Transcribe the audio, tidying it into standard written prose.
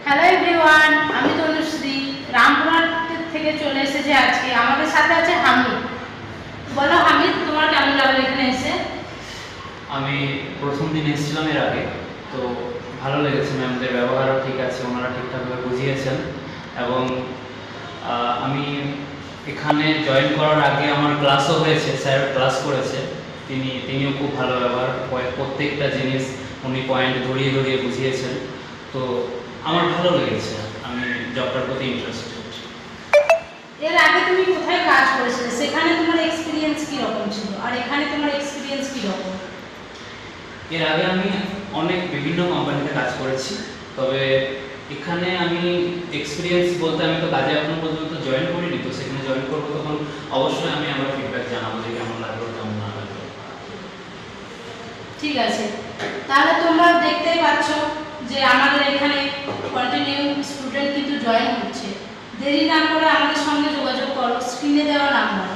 Hello everyone, আমি তনুশ্রী রামপুরহাট থেকে চলে এসেছি। আজকে আমাদের সাথে আছে হামিদ। বলো হামিদ, তোমার কেমন লাগলো এখানে এসে? আমি প্রথম দিন এসেছিলাম এর আগে, তো ভালো লেগেছে। ম্যামদের ব্যবহারও ঠিক আছে, ওনারা ঠিকঠাকভাবে বুঝিয়েছেন। এবং আমি এখানে জয়েন করার আগে আমার ক্লাসও হয়েছে, স্যার ক্লাস করেছে, তিনিও খুব ভালো ব্যবহার, প্রত্যেকটা জিনিস উনি পয়েন্ট ধরিয়ে ধরিয়ে বুঝিয়েছেন। তো আমার ভালো লেগেছে, আমি জবটার প্রতি ইন্টারেস্টেড। এর আগে তুমি কোথায় কাজ করেছিলে? সেখানে তোমার এক্সপিরিয়েন্স কি রকম ছিল, আর এখানে তোমার এক্সপিরিয়েন্স কি রকম? এর আগে আমি বিভিন্ন কোম্পানিতে কাজ করেছি, তবে এখানে আমি এক্সপিরিয়েন্স বলতে আমি তো কাজে এখনো পর্যন্ত জয়েন করিনি, তো সেখানে জয়েন করবো তখন অবশ্যই আমি আমার ফিডব্যাক জানাবো যে কেমন লাগলো কেমন না লাগলো। ঠিক আছে, তাহলে তোমরা দেখতেই পাচ্ছ যে আমাদের এখানে কন্টিনিউ স্টুডেন্ট কিন্তু জয়েন হচ্ছে। দেরি না করে আমাদের সঙ্গে যোগাযোগ করো স্ক্রিনে দেওয়া নাম্বার।